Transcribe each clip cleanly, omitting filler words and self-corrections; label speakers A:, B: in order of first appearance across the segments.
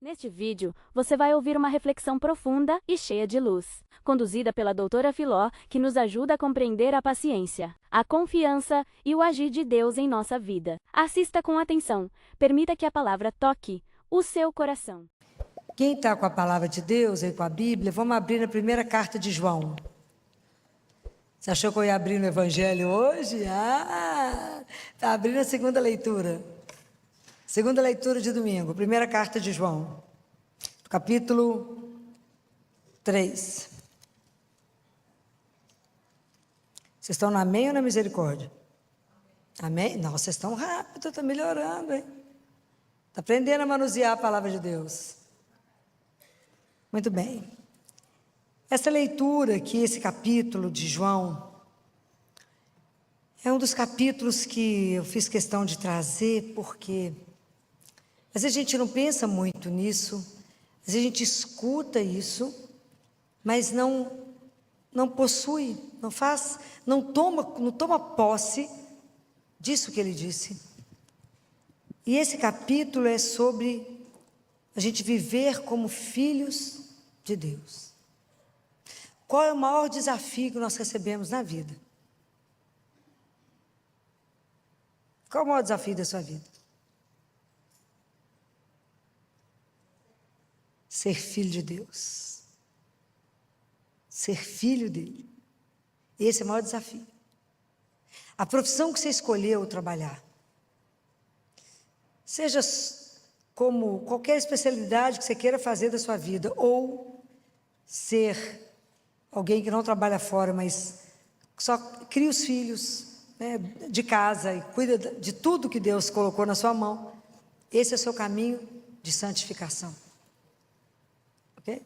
A: Neste vídeo, você vai ouvir uma reflexão profunda e cheia de luz, conduzida pela doutora Filó, que nos ajuda a compreender a paciência, a confiança e o agir de Deus em nossa vida. Assista com atenção, permita que a palavra toque o seu coração.
B: Quem está com a palavra de Deus e com a Bíblia, vamos abrir na primeira carta de João. Você achou que eu ia abrir no Evangelho hoje? Está abrindo a segunda leitura. Segunda leitura de domingo, primeira carta de João, capítulo 3. Vocês estão no amém ou na misericórdia? Amém? Não, vocês estão rápido, está melhorando, hein? Está aprendendo a manusear a palavra de Deus. Muito bem. Essa leitura aqui, esse capítulo de João, é um dos capítulos que eu fiz questão de trazer, porque às vezes a gente não pensa muito nisso, às vezes a gente escuta isso, mas não possui, não toma posse disso que ele disse. E esse capítulo é sobre a gente viver como filhos de Deus. Qual é o maior desafio que nós recebemos na vida? Qual é o maior desafio da sua vida? Ser filho de Deus. Ser filho dele. Esse é o maior desafio. A profissão que você escolheu trabalhar, seja como qualquer especialidade que você queira fazer da sua vida, ou ser alguém que não trabalha fora, mas só cria os filhos, né, de casa e cuida de tudo que Deus colocou na sua mão, esse é o seu caminho de santificação. Ok?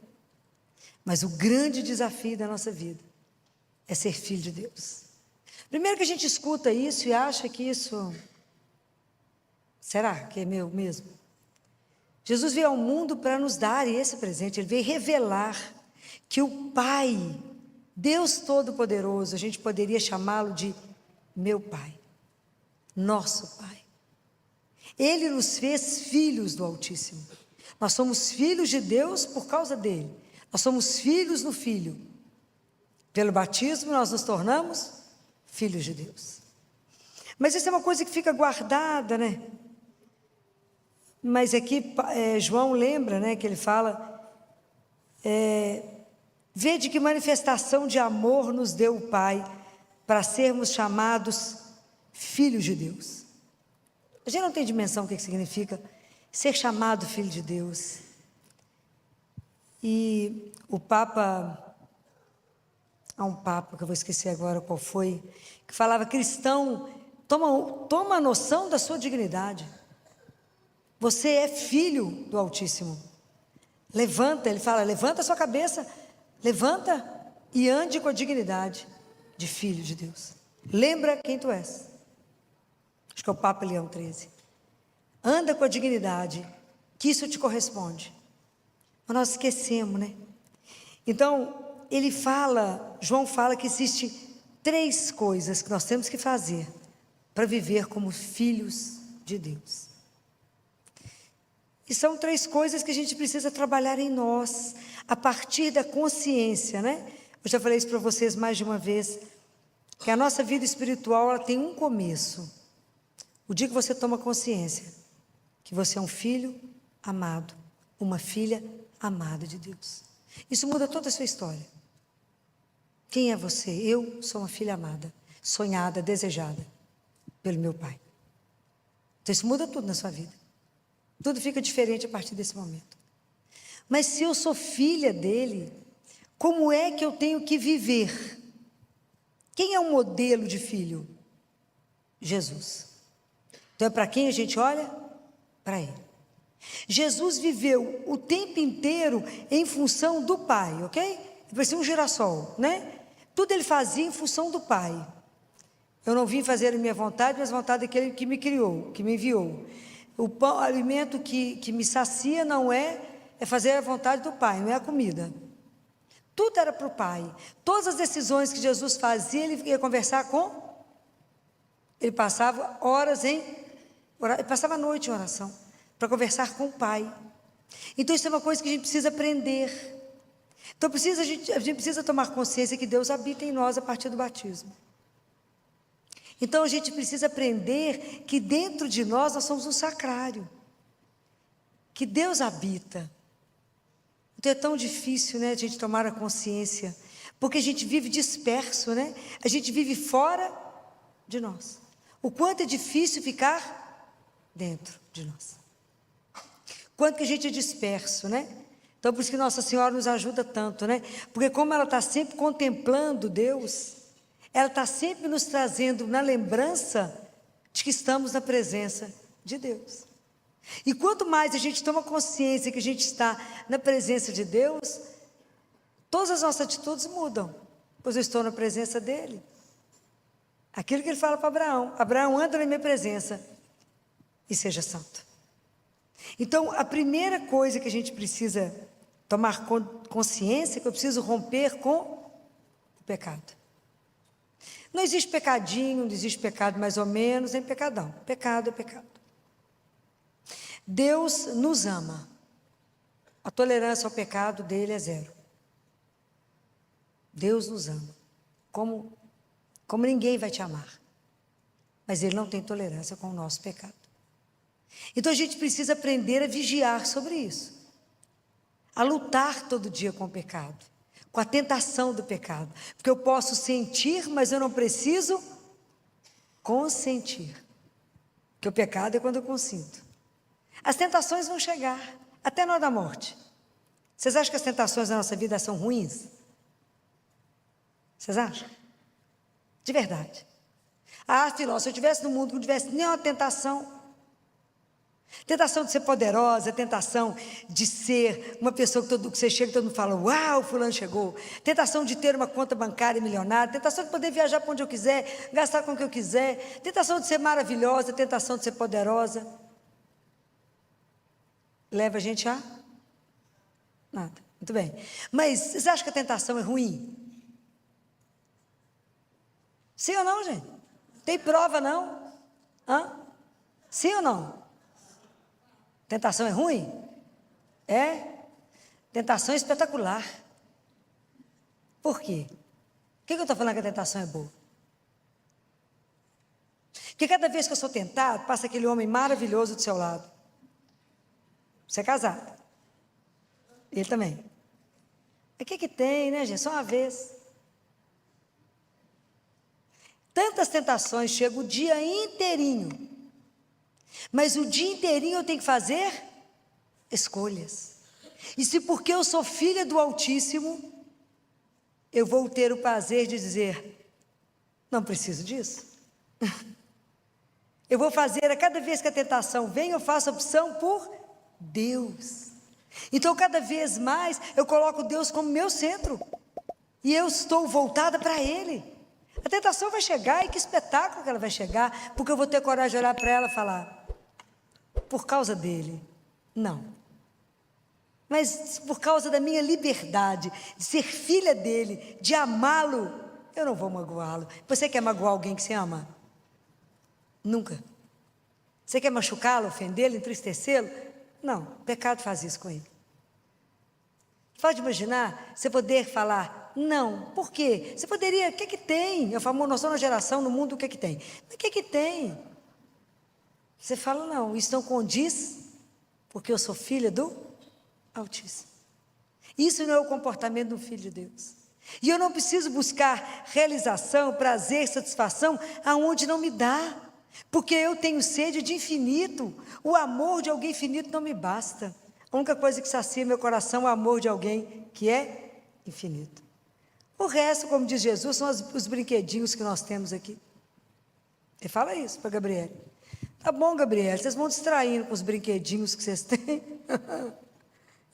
B: Mas o grande desafio da nossa vida é ser filho de Deus. Primeiro que a gente escuta isso e acha que isso... Será que é meu mesmo? Jesus veio ao mundo para nos dar esse presente. Ele veio revelar que o Pai, Deus Todo-Poderoso, a gente poderia chamá-lo de meu Pai, nosso Pai. Ele nos fez filhos do Altíssimo. Nós somos filhos de Deus por causa dele. Nós somos filhos no Filho. Pelo batismo nós nos tornamos filhos de Deus. Mas isso é uma coisa que fica guardada, né? Mas aqui João lembra, né, que ele fala, vede que manifestação de amor nos deu o Pai, para sermos chamados filhos de Deus. A gente não tem dimensão do que significa ser chamado filho de Deus. E o Papa, há um Papa que eu vou esquecer agora qual foi, que falava: cristão, toma a noção da sua dignidade. Você é filho do Altíssimo. Levanta, ele fala, levanta a sua cabeça, levanta e ande com a dignidade de filho de Deus. Lembra quem tu és. Acho que é o Papa Leão XIII. Anda com a dignidade, que isso te corresponde. Mas nós esquecemos, né? Então, João fala que existe 3 coisas que nós temos que fazer para viver como filhos de Deus. E são 3 coisas que a gente precisa trabalhar em nós, a partir da consciência, né? Eu já falei isso para vocês mais de uma vez, que a nossa vida espiritual, ela tem um começo. O dia que você toma consciência que você é um filho amado, uma filha amada de Deus. Isso muda toda a sua história. Quem é você? Eu sou uma filha amada, sonhada, desejada pelo meu Pai. Então isso muda tudo na sua vida. Tudo fica diferente a partir desse momento. Mas se eu sou filha dele, como é que eu tenho que viver? Quem é o modelo de filho? Jesus. Então é para quem a gente olha? Para ele. Jesus viveu o tempo inteiro em função do Pai, ok? Parecia um girassol, né? Tudo ele fazia em função do Pai. Eu não vim fazer a minha vontade, mas a vontade daquele que me criou, que me enviou. O pão, o alimento que me sacia não é fazer a vontade do Pai, não é a comida. Tudo era para o Pai. Todas as decisões que Jesus fazia, ele ia conversar com... Ele passava horas ele passava a noite em oração, para conversar com o Pai. Então isso é uma coisa que a gente precisa aprender. Então a gente precisa tomar consciência que Deus habita em nós a partir do batismo. Então a gente precisa aprender que dentro de nós somos um sacrário, que Deus habita. Então é tão difícil, né, a gente tomar a consciência, porque a gente vive disperso, né? A gente vive fora de nós. O quanto é difícil ficar dentro de nós. Quanto que a gente é disperso, né? Então por isso que Nossa Senhora nos ajuda tanto, né? Porque como ela está sempre contemplando Deus, ela está sempre nos trazendo na lembrança de que estamos na presença de Deus. E quanto mais a gente toma consciência que a gente está na presença de Deus, todas as nossas atitudes mudam, pois eu estou na presença dEle. Aquilo que Ele fala para Abraão: Abraão, anda na minha presença e seja santo. Então, a primeira coisa que a gente precisa tomar consciência é que eu preciso romper com o pecado. Não existe pecadinho, não existe pecado mais ou menos, nem pecadão. Pecado é pecado. Deus nos ama. A tolerância ao pecado dele é zero. Deus nos ama. Como ninguém vai te amar. Mas Ele não tem tolerância com o nosso pecado. Então a gente precisa aprender a vigiar sobre isso. A lutar todo dia com o pecado. Com a tentação do pecado. Porque eu posso sentir, mas eu não preciso consentir. Porque o pecado é quando eu consinto. As tentações vão chegar, até na hora da morte. Vocês acham que as tentações da nossa vida são ruins? Vocês acham? De verdade. Filó, se eu estivesse no mundo que não tivesse nenhuma tentação de ser poderosa, tentação de ser uma pessoa que você chega e todo mundo fala: uau, fulano chegou. Tentação de ter uma conta bancária milionária, tentação de poder viajar para onde eu quiser, gastar com o que eu quiser, tentação de ser maravilhosa, tentação de ser poderosa. Leva a gente a nada. Muito bem. Mas vocês acham que a tentação é ruim? Sim ou não, gente? Tem prova, não? Sim ou não? Tentação é ruim? É. Tentação é espetacular. Por quê? Por que eu estou falando que a tentação é boa? Porque cada vez que eu sou tentado, passa aquele homem maravilhoso do seu lado. Você é casado. Ele também. O que tem, né, gente? Só uma vez. Tantas tentações, chega o dia inteirinho. Mas o dia inteirinho eu tenho que fazer escolhas. E se porque eu sou filha do Altíssimo, eu vou ter o prazer de dizer: não preciso disso. Eu vou fazer, a cada vez que a tentação vem, eu faço a opção por Deus. Então cada vez mais eu coloco Deus como meu centro e eu estou voltada para Ele. A tentação vai chegar, e que espetáculo que ela vai chegar, porque eu vou ter coragem de olhar para ela e falar: por causa dele, não, mas por causa da minha liberdade de ser filha dele, de amá-lo, eu não vou magoá-lo. Você quer magoar alguém que você ama? Nunca. Você quer machucá-lo, ofendê-lo, entristecê-lo? Não, o pecado faz isso com ele. Pode imaginar você poder falar não? Por quê? Você poderia, o que tem? Eu falo, nós somos uma geração no mundo, o que tem? O que tem? Você fala, não, isso não condiz, porque eu sou filha do Altíssimo. Isso não é o comportamento do Filho de Deus. E eu não preciso buscar realização, prazer, satisfação aonde não me dá. Porque eu tenho sede de infinito. O amor de alguém infinito não me basta. A única coisa que sacia meu coração é o amor de alguém que é infinito. O resto, como diz Jesus, são os brinquedinhos que nós temos aqui. Ele fala isso para Gabriel. Tá bom, Gabriel, vocês vão distraindo com os brinquedinhos que vocês têm.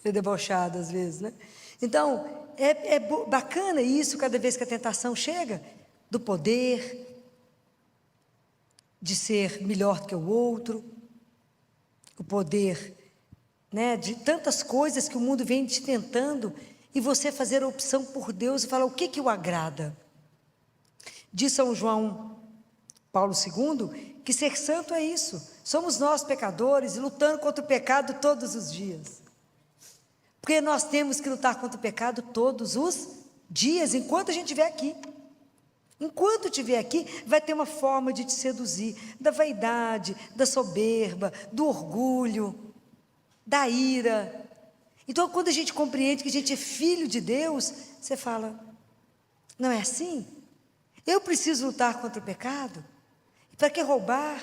B: É debochado às vezes, né? Então, é bacana isso cada vez que a tentação chega, do poder, de ser melhor que o outro, o poder, né, de tantas coisas que o mundo vem te tentando, e você fazer a opção por Deus e falar o que o agrada. Diz São João Paulo II que ser santo é isso. Somos nós pecadores e lutando contra o pecado todos os dias. Porque nós temos que lutar contra o pecado todos os dias, enquanto a gente estiver aqui. Enquanto estiver aqui, vai ter uma forma de te seduzir, da vaidade, da soberba, do orgulho, da ira. Então, quando a gente compreende que a gente é filho de Deus, você fala, não é assim? Eu preciso lutar contra o pecado? E para que roubar?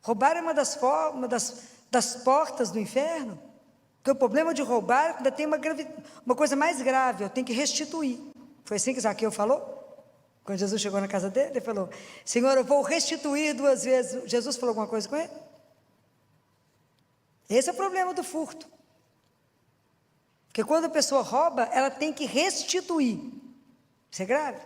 B: Roubar é uma das portas do inferno. Porque o problema de roubar ainda tem uma coisa mais grave, eu tenho que restituir. Foi assim que Zaqueu falou? Quando Jesus chegou na casa dele, ele falou, Senhor, eu vou restituir 2 vezes. Jesus falou alguma coisa com ele? Esse é o problema do furto. Porque quando a pessoa rouba, ela tem que restituir. Isso é grave.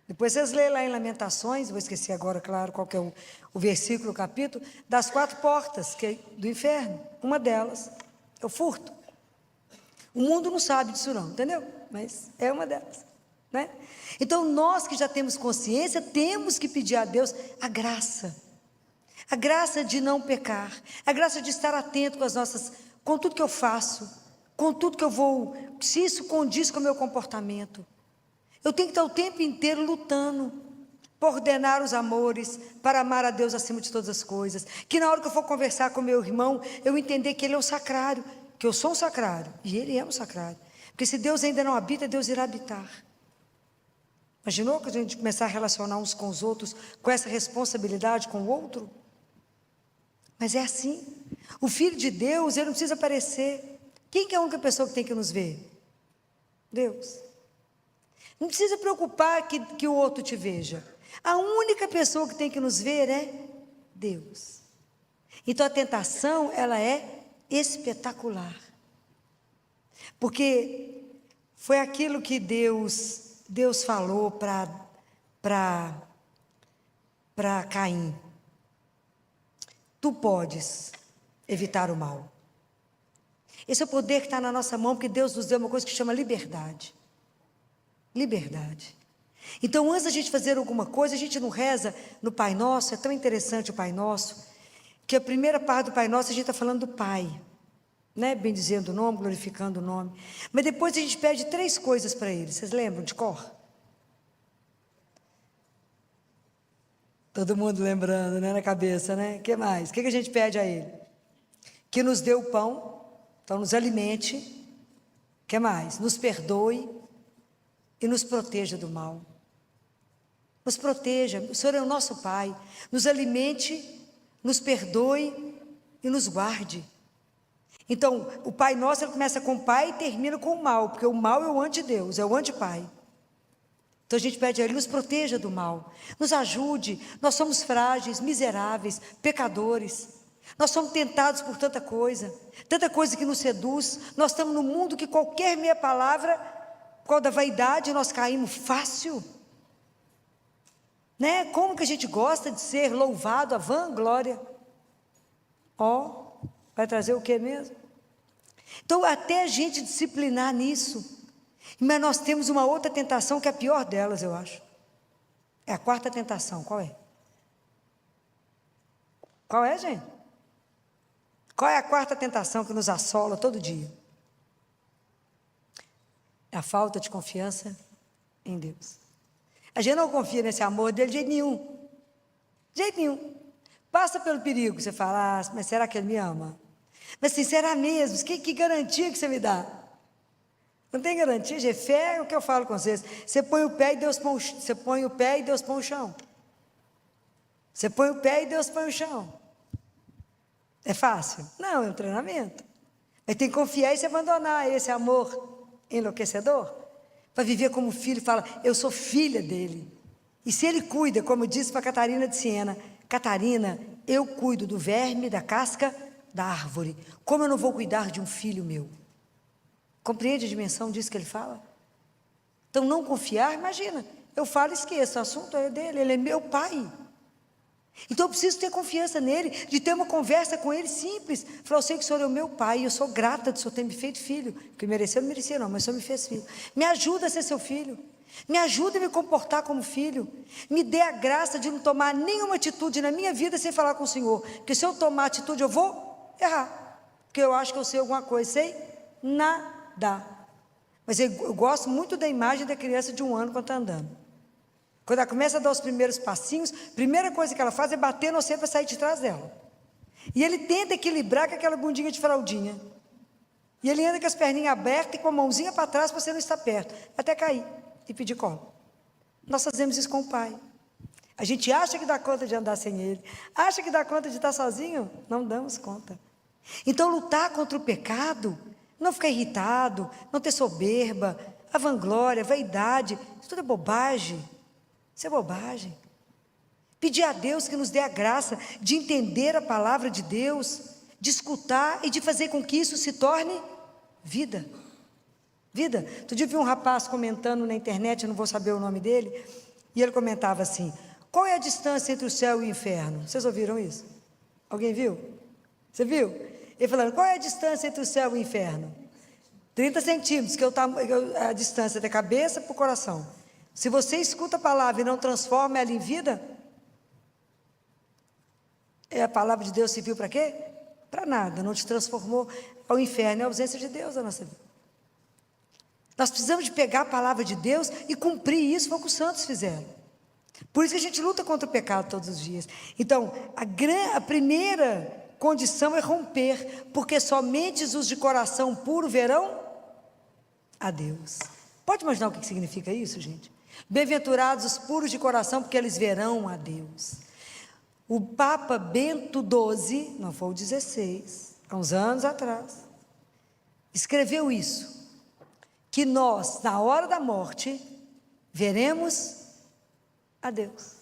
B: Depois vocês lêem lá em Lamentações, vou esquecer agora, claro, qual que é o versículo, o capítulo, das 4 portas do inferno. Uma delas é o furto. O mundo não sabe disso não, entendeu? Mas é uma delas. Né? Então nós que já temos consciência, temos que pedir a Deus a graça de não pecar, a graça de estar atento com tudo que eu faço, com tudo que eu vou, se isso condiz com o meu comportamento. Eu tenho que estar o tempo inteiro lutando para ordenar os amores, para amar a Deus acima de todas as coisas, que na hora que eu for conversar com meu irmão, eu entender que ele é um sacrário, que eu sou um sacrário, e ele é um sacrário, porque se Deus ainda não habita, Deus irá habitar. Imaginou que a gente começar a relacionar uns com os outros, com essa responsabilidade com o outro? Mas é assim, o Filho de Deus, ele não precisa aparecer. Quem que é a única pessoa que tem que nos ver? Deus. Não precisa preocupar que o outro te veja. A única pessoa que tem que nos ver é Deus. Então a tentação, ela é espetacular. Porque foi aquilo que Deus falou para Caim. Tu podes evitar o mal. Esse é o poder que está na nossa mão, porque Deus nos deu uma coisa que chama liberdade. Liberdade. Então, antes da gente fazer alguma coisa, a gente não reza no Pai Nosso. É tão interessante o Pai Nosso, que a primeira parte do Pai Nosso a gente está falando do Pai, né? Bendizendo o nome, glorificando o nome. Mas depois a gente pede 3 coisas para Ele. Vocês lembram de cor? Todo mundo lembrando, né? Na cabeça, né? O que mais? O que a gente pede a Ele? Que nos dê o pão, então nos alimente. O que mais? Nos perdoe e nos proteja do mal. Nos proteja, o Senhor é o nosso Pai. Nos alimente, nos perdoe e nos guarde. Então, o Pai Nosso, ele começa com o Pai e termina com o mal, porque o mal é o anti-Deus, é o anti-Pai. Então a gente pede a Ele, nos proteja do mal, nos ajude. Nós somos frágeis, miseráveis, pecadores. Nós somos tentados por tanta coisa que nos seduz. Nós estamos num mundo que qualquer meia palavra, por causa da vaidade, nós caímos fácil. Né? Como que a gente gosta de ser louvado, a vanglória. Vai trazer o que mesmo? Então, até a gente disciplinar nisso. Mas nós temos uma outra tentação que é a pior delas, eu acho. É a 4ª tentação, qual é? Qual é, gente? Qual é a 4ª tentação que nos assola todo dia? É a falta de confiança em Deus. A gente não confia nesse amor dele de jeito nenhum. De jeito nenhum. Passa pelo perigo, você fala, mas será que ele me ama? Mas assim, será mesmo? Que garantia que você me dá? Não tem garantia, gente. Fé é o que eu falo com vocês. Você põe o pé e Deus põe o chão. Você põe o pé e Deus põe o chão. É fácil? Não, é um treinamento. Mas tem que confiar e se abandonar esse amor enlouquecedor, para viver como filho. Fala, eu sou filha dele. E se ele cuida, como eu disse para Catarina de Siena, Catarina, eu cuido do verme, da casca, da árvore. Como eu não vou cuidar de um filho meu? Compreende a dimensão disso que ele fala? Então, não confiar, imagina, eu falo e esqueço, o assunto é dele, ele é meu pai. Então, eu preciso ter confiança nele, de ter uma conversa com ele simples. Falar, eu sei que o Senhor é o meu pai, eu sou grata de o Senhor ter me feito filho. Que mereceu, não merecia não, mas o Senhor me fez filho. Me ajuda a ser seu filho. Me ajuda a me comportar como filho. Me dê a graça de não tomar nenhuma atitude na minha vida sem falar com o Senhor. Porque se eu tomar atitude, eu vou errar. porque eu acho que eu sei alguma coisa. Sei nada. Mas eu gosto muito da imagem da criança de 1 ano quando está andando. Quando ela começa a dar os primeiros passinhos, a primeira coisa que ela faz é bater no você para sair de trás dela. E ele tenta equilibrar com aquela bundinha de fraldinha. E ele anda com as perninhas abertas e com a mãozinha para trás para você não estar perto, até cair e pedir colo. Nós fazemos isso com o pai. A gente acha que dá conta de andar sem ele, acha que dá conta de estar sozinho, não damos conta. Então lutar contra o pecado, não ficar irritado, não ter soberba, a vanglória, a vaidade, isso tudo é bobagem. Isso é bobagem. Pedir a Deus que nos dê a graça de entender a palavra de Deus, de escutar e de fazer com que isso se torne vida. Vida. Outro dia eu vi um rapaz comentando na internet, eu não vou saber o nome dele, e ele comentava assim: qual é a distância entre o céu e o inferno? Vocês ouviram isso? Alguém viu? Você viu? Ele falando, qual é a distância entre o céu e o inferno? 30 centímetros, que é a distância da cabeça para o coração. Se você escuta a palavra e não transforma ela em vida, a palavra de Deus serviu para quê? Para nada, não te transformou. Ao inferno é a ausência de Deus na nossa vida. Nós precisamos de pegar a palavra de Deus e cumprir isso, foi o que os santos fizeram. Por isso que a gente luta contra o pecado todos os dias. Então, a primeira condição é romper, porque somente os de coração puro verão a Deus. Pode imaginar o que significa isso, gente? Bem-aventurados os puros de coração, porque eles verão a Deus. O Papa Bento XII, não foi o 16, há uns anos atrás, escreveu isso, que nós, na hora da morte, veremos a Deus.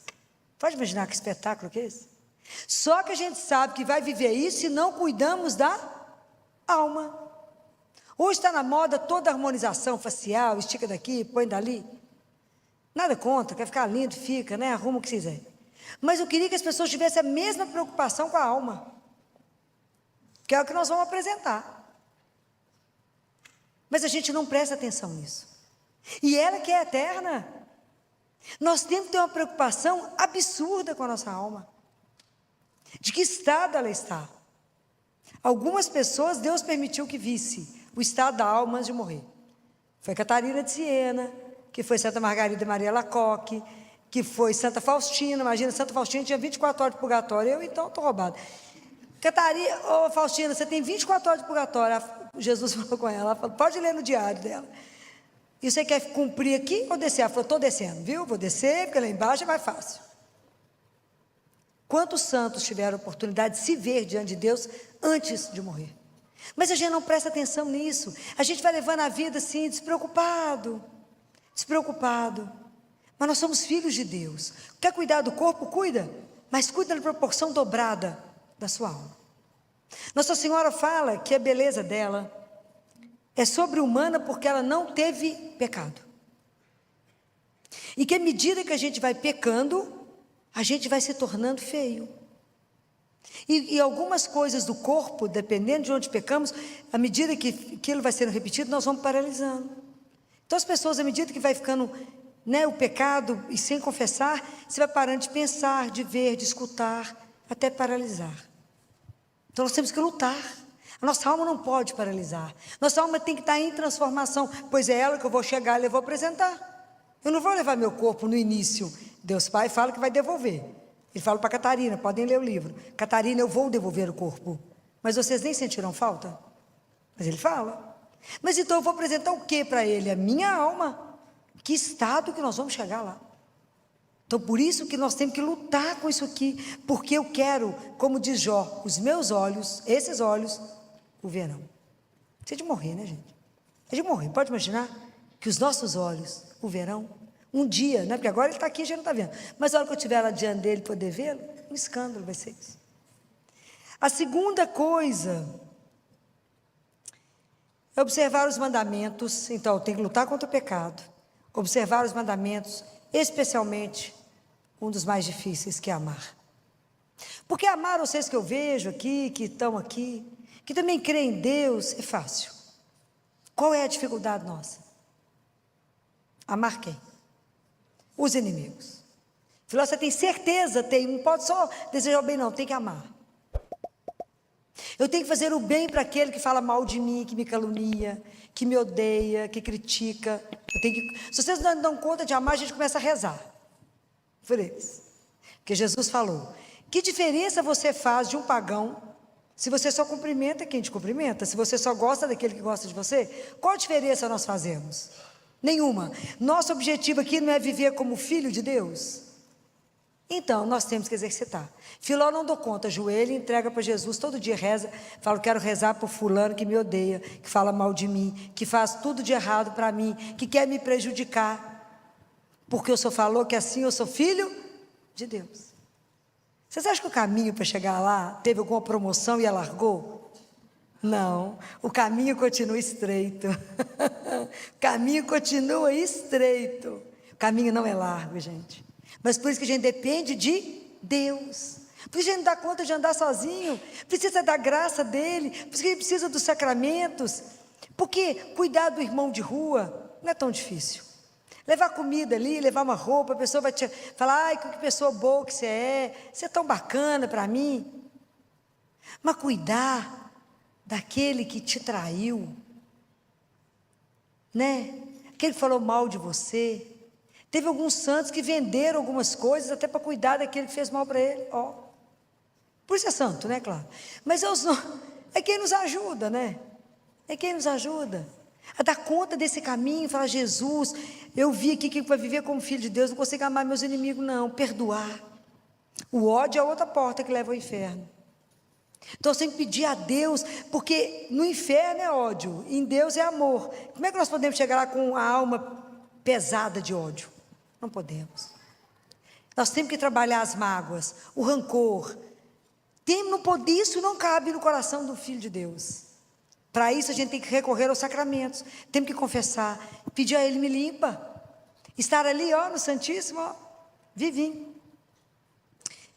B: Pode imaginar que espetáculo que é esse? Só que a gente sabe que vai viver isso se não cuidamos da alma. Hoje está na moda toda a harmonização facial, estica daqui, põe dali. Nada contra, quer ficar lindo, fica, né? Arruma o que quiser. Mas eu queria que as pessoas tivessem a mesma preocupação com a alma, que é o que nós vamos apresentar. Mas a gente não presta atenção nisso. E ela que é eterna, nós temos que ter uma preocupação absurda com a nossa alma. De que estado ela está? Algumas pessoas Deus permitiu que visse o estado da alma antes de morrer. Foi Catarina de Siena, que foi Santa Margarida Maria Lacoque, que foi Santa Faustina. Imagina, Santa Faustina tinha 24 horas de purgatório. Eu então estou roubada. Catarina, ô Faustina, você tem 24 horas de purgatório. Jesus falou com ela, falou, pode ler no diário dela. E você quer cumprir aqui ou descer? Ela falou, estou descendo, viu? Vou descer, porque lá embaixo é mais fácil. Quantos santos tiveram a oportunidade de se ver diante de Deus antes de morrer? Mas a gente não presta atenção nisso. A gente vai levando a vida assim, despreocupado. Mas nós somos filhos de Deus. Quer cuidar do corpo? Cuida. Mas cuida na proporção dobrada da sua alma. Nossa Senhora fala que a beleza dela é sobre-humana porque ela não teve pecado. E que à medida que a gente vai pecando, a gente vai se tornando feio. E algumas coisas do corpo, dependendo de onde pecamos, à medida que aquilo vai sendo repetido, nós vamos paralisando. Então as pessoas, à medida que vai ficando, né, o pecado, e sem confessar, você vai parando de pensar, de ver, de escutar, até paralisar. Então nós temos que lutar. A nossa alma não pode paralisar. Nossa alma tem que estar em transformação, pois é ela que eu vou chegar e eu vou apresentar. Eu não vou levar meu corpo no início. Deus Pai fala que vai devolver. Ele fala para Catarina, podem ler o livro. Catarina, eu vou devolver o corpo. Mas vocês nem sentiram falta? Mas ele fala. Mas então eu vou apresentar o que para ele? A minha alma. Que estado que nós vamos chegar lá? Então por isso que nós temos que lutar com isso aqui. Porque eu quero, como diz Jó, os meus olhos, esses olhos, o verão. Isso é de morrer, né, gente? É de morrer. Pode imaginar que os nossos olhos o verão? Um dia, né? Porque agora ele está aqui e já não está vendo. Mas a hora que eu estiver lá diante dele poder vê-lo, um escândalo vai ser isso. A segunda coisa é observar os mandamentos. Então, eu tenho que lutar contra o pecado. Observar os mandamentos, especialmente um dos mais difíceis, que é amar. Porque amar vocês que eu vejo aqui, que estão aqui, que também creem em Deus, é fácil. Qual é a dificuldade nossa? Amar quem? Os inimigos. Falou, você tem certeza? Tem, não pode só desejar o bem, não, tem que amar. Eu tenho que fazer o bem para aquele que fala mal de mim, que me calunia, que me odeia, que critica. Se vocês não dão conta de amar, a gente começa a rezar por eles. Porque Jesus falou: que diferença você faz de um pagão se você só cumprimenta quem te cumprimenta? Se você só gosta daquele que gosta de você? Qual a diferença nós fazemos? Nenhuma. Nosso objetivo aqui não é viver como filho de Deus? Então, nós temos que exercitar. Filó não dou conta, ajoelha e entrega para Jesus, todo dia reza, fala: quero rezar por fulano que me odeia, que fala mal de mim, que faz tudo de errado para mim, que quer me prejudicar, porque o Senhor falou que assim eu sou filho de Deus. Vocês acham que o caminho para chegar lá teve alguma promoção e alargou? Não, o caminho continua estreito. O caminho continua estreito. O caminho não é largo, gente. Mas por isso que a gente depende de Deus. Por isso que a gente não dá conta de andar sozinho. Precisa da graça dEle. Por isso que a gente precisa dos sacramentos. Porque cuidar do irmão de rua não é tão difícil. Levar comida ali, levar uma roupa, a pessoa vai te falar: ai, que pessoa boa que você é tão bacana para mim. Mas cuidar daquele que te traiu, né? Aquele que falou mal de você. Teve alguns santos que venderam algumas coisas até para cuidar daquele que fez mal para ele. Ó. Por isso é santo, né, claro? Mas é quem nos ajuda, né? É quem nos ajuda a dar conta desse caminho, falar: Jesus, eu vi aqui que para viver como filho de Deus, não consigo amar meus inimigos, não. Perdoar. O ódio é outra porta que leva ao inferno. Então eu tenho que pedir a Deus, porque no inferno é ódio, em Deus é amor. Como é que nós podemos chegar lá com a alma pesada de ódio? Não podemos. Nós temos que trabalhar as mágoas, o rancor. Isso não cabe no coração do filho de Deus. Para isso a gente tem que recorrer aos sacramentos. Temos que confessar, pedir a Ele: me limpa. Estar ali, ó, no Santíssimo, ó, vivinho.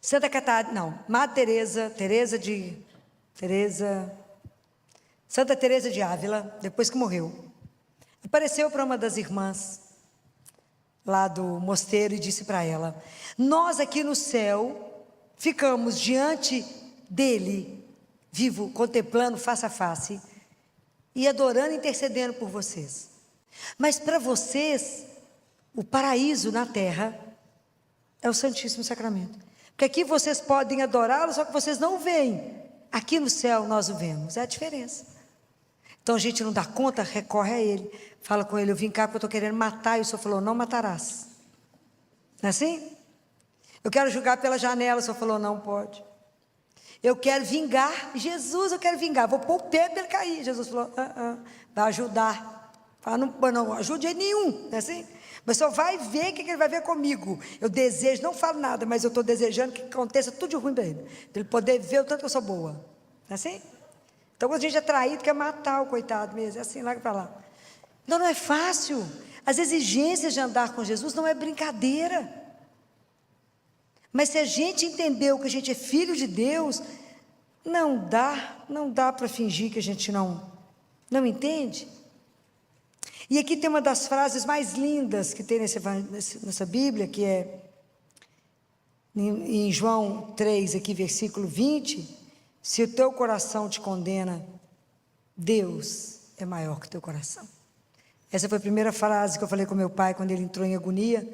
B: Santa Catarina, não, Madre Santa Teresa de Ávila, depois que morreu, apareceu para uma das irmãs lá do mosteiro e disse para ela: nós aqui no céu ficamos diante dele, vivo, contemplando face a face e adorando e intercedendo por vocês. Mas para vocês, o paraíso na terra é o Santíssimo Sacramento. Porque aqui vocês podem adorá-lo, só que vocês não o veem. Aqui no céu nós o vemos, é a diferença. Então a gente não dá conta, recorre a Ele, fala com Ele: eu vim cá porque eu estou querendo matar, e o Senhor falou: não matarás. Não é assim? Eu quero jogar pela janela, o Senhor falou: não pode. Eu quero vingar, Jesus, eu quero vingar, vou pôr o pé para ele cair. Jesus falou: vai ajudar. Fala: não ajude nenhum, não é assim? Mas só vai ver o que ele vai ver comigo. Eu desejo, não falo nada, mas eu estou desejando que aconteça tudo de ruim para ele. Para ele poder ver o tanto que eu sou boa. Não é assim? Então, quando a gente é traído, quer matar o coitado mesmo. É assim, lá para lá. Não é fácil. As exigências de andar com Jesus não é brincadeira. Mas se a gente entendeu que a gente é filho de Deus, não dá para fingir que a gente não entende. E aqui tem uma das frases mais lindas que tem nessa Bíblia, que é em João 3, aqui, versículo 20: se o teu coração te condena, Deus é maior que o teu coração. Essa foi a primeira frase que eu falei com meu pai quando ele entrou em agonia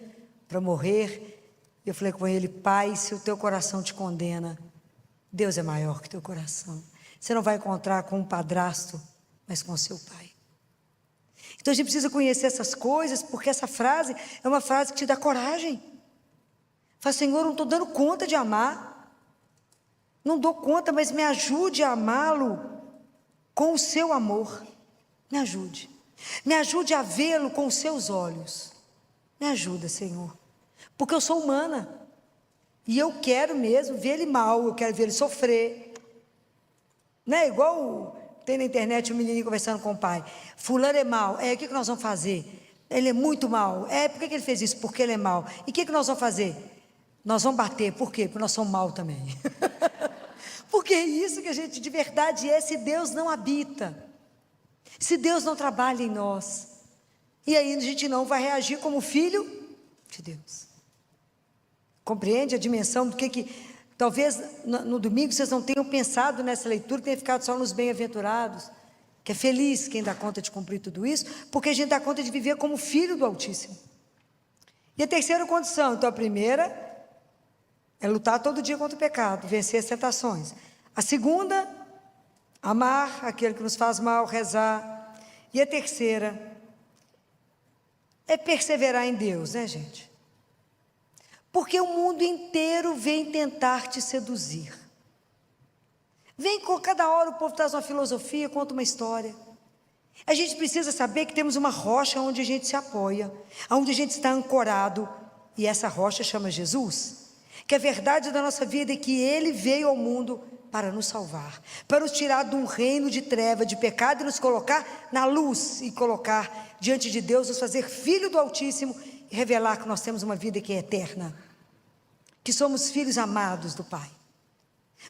B: para morrer. Eu falei com ele: pai, se o teu coração te condena, Deus é maior que o teu coração. Você não vai encontrar com um padrasto, mas com o seu pai. Então a gente precisa conhecer essas coisas, porque essa frase é uma frase que te dá coragem. Fala: Senhor, eu não estou dando conta de amar. Não dou conta, mas me ajude a amá-lo com o seu amor. Me ajude. Me ajude a vê-lo com os seus olhos. Me ajuda, Senhor. Porque eu sou humana. E eu quero mesmo ver ele mal, eu quero ver ele sofrer. Não é igual tem na internet um menininho conversando com o pai: fulano é mau, o que nós vamos fazer? Ele é muito mau, por que ele fez isso? Porque ele é mau. E o que nós vamos fazer? Nós vamos bater, por quê? Porque nós somos mau também. Porque é isso que a gente de verdade é, se Deus não habita, se Deus não trabalha em nós, e aí a gente não vai reagir como filho de Deus. Compreende a dimensão do que Talvez no domingo vocês não tenham pensado nessa leitura, tenham ficado só nos bem-aventurados, que é feliz quem dá conta de cumprir tudo isso, porque a gente dá conta de viver como filho do Altíssimo. E a terceira condição, então a primeira é lutar todo dia contra o pecado, vencer as tentações. A segunda, amar aquele que nos faz mal, rezar. E a terceira é perseverar em Deus, né, gente? Porque o mundo inteiro vem tentar te seduzir. Vem com cada hora o povo traz uma filosofia, conta uma história. A gente precisa saber que temos uma rocha onde a gente se apoia, onde a gente está ancorado, e essa rocha chama Jesus, que a verdade da nossa vida é que Ele veio ao mundo para nos salvar, para nos tirar de um reino de treva, de pecado, e nos colocar na luz, e colocar diante de Deus, nos fazer filho do Altíssimo, e revelar que nós temos uma vida que é eterna, que somos filhos amados do Pai.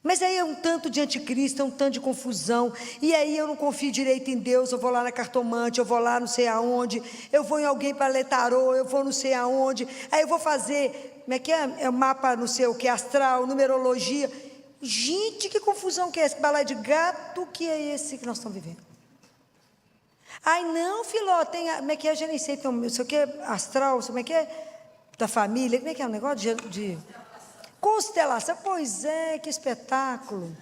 B: Mas aí é um tanto de anticristo, é um tanto de confusão, e aí eu não confio direito em Deus, eu vou lá na cartomante, eu vou lá não sei aonde, eu vou em alguém para ler tarô, eu vou não sei aonde, aí eu vou fazer, como é que é o mapa não sei o que, astral, numerologia. Gente, que confusão que é esse, que balai de gato que é esse que nós estamos vivendo? Ai não, Filó, tem, como é que é, eu já nem sei, tem, isso aqui é astral, como é que é, da família, como é que é o negócio de constelação, pois é, que espetáculo.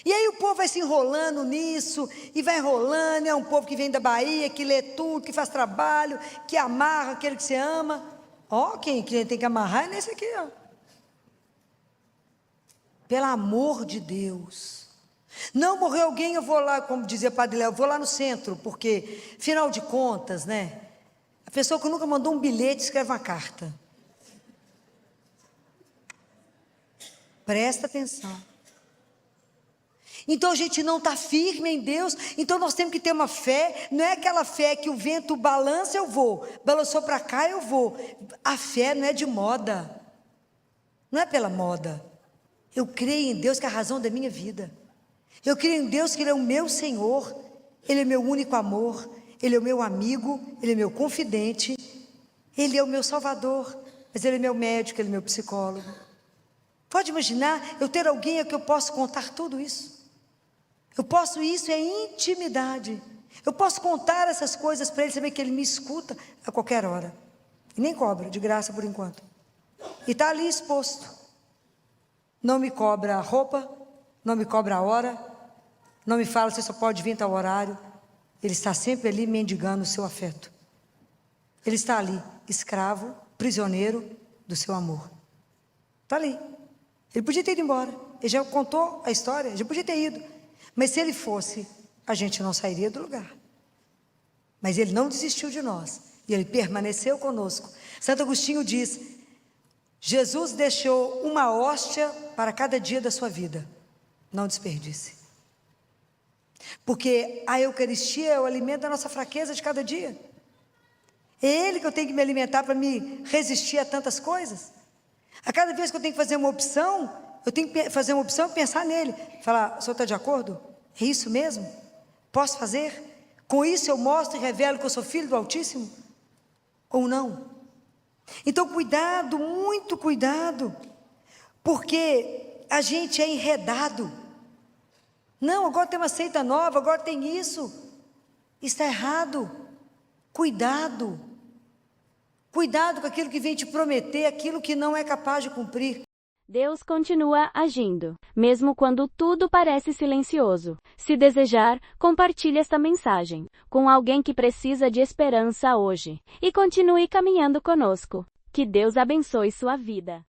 B: E aí o povo vai se enrolando nisso, e vai enrolando, é um povo que vem da Bahia, que lê tudo, que faz trabalho, que amarra aquele que você ama. Ó, quem tem que amarrar é nesse aqui, ó. Pelo amor de Deus. Não morreu alguém, eu vou lá, como dizia o Padre Léo, eu vou lá no centro, porque, afinal de contas, né, a pessoa que nunca mandou um bilhete escreve uma carta. Presta atenção. Então a gente não está firme em Deus, então nós temos que ter uma fé, não é aquela fé que o vento balança, eu vou, balançou para cá, eu vou. A fé não é de moda, não é pela moda. Eu creio em Deus que é a razão da minha vida. Eu creio em Deus que Ele é o meu Senhor, Ele é meu único amor, Ele é o meu amigo, Ele é meu confidente, Ele é o meu Salvador, mas Ele é meu médico, Ele é meu psicólogo. Pode imaginar eu ter alguém a que eu posso contar tudo isso? Eu posso, isso é intimidade. Eu posso contar essas coisas para Ele, saber que Ele me escuta a qualquer hora. E nem cobra, de graça por enquanto. E está ali exposto. Não me cobra a roupa, não me cobra a hora, não me fala, você só pode vir tal horário. Ele está sempre ali mendigando o seu afeto. Ele está ali, escravo, prisioneiro do seu amor. Está ali. Ele podia ter ido embora, ele já contou a história, já podia ter ido. Mas se ele fosse, a gente não sairia do lugar. Mas ele não desistiu de nós, e ele permaneceu conosco. Santo Agostinho diz, Jesus deixou uma hóstia para cada dia da sua vida, não desperdice. Porque a Eucaristia é o alimento da nossa fraqueza de cada dia. É Ele que eu tenho que me alimentar para me resistir a tantas coisas. A cada vez que eu tenho que fazer uma opção, eu tenho que fazer uma opção e pensar nele. Falar, o senhor está de acordo? É isso mesmo? Posso fazer? Com isso eu mostro e revelo que eu sou filho do Altíssimo? Ou não? Então cuidado, muito cuidado, porque a gente é enredado. Não, agora tem uma seita nova, agora tem isso. Está errado. Cuidado. Cuidado com aquilo que vem te prometer, aquilo que não é capaz de cumprir.
A: Deus continua agindo, mesmo quando tudo parece silencioso. Se desejar, compartilhe esta mensagem com alguém que precisa de esperança hoje. E continue caminhando conosco. Que Deus abençoe sua vida.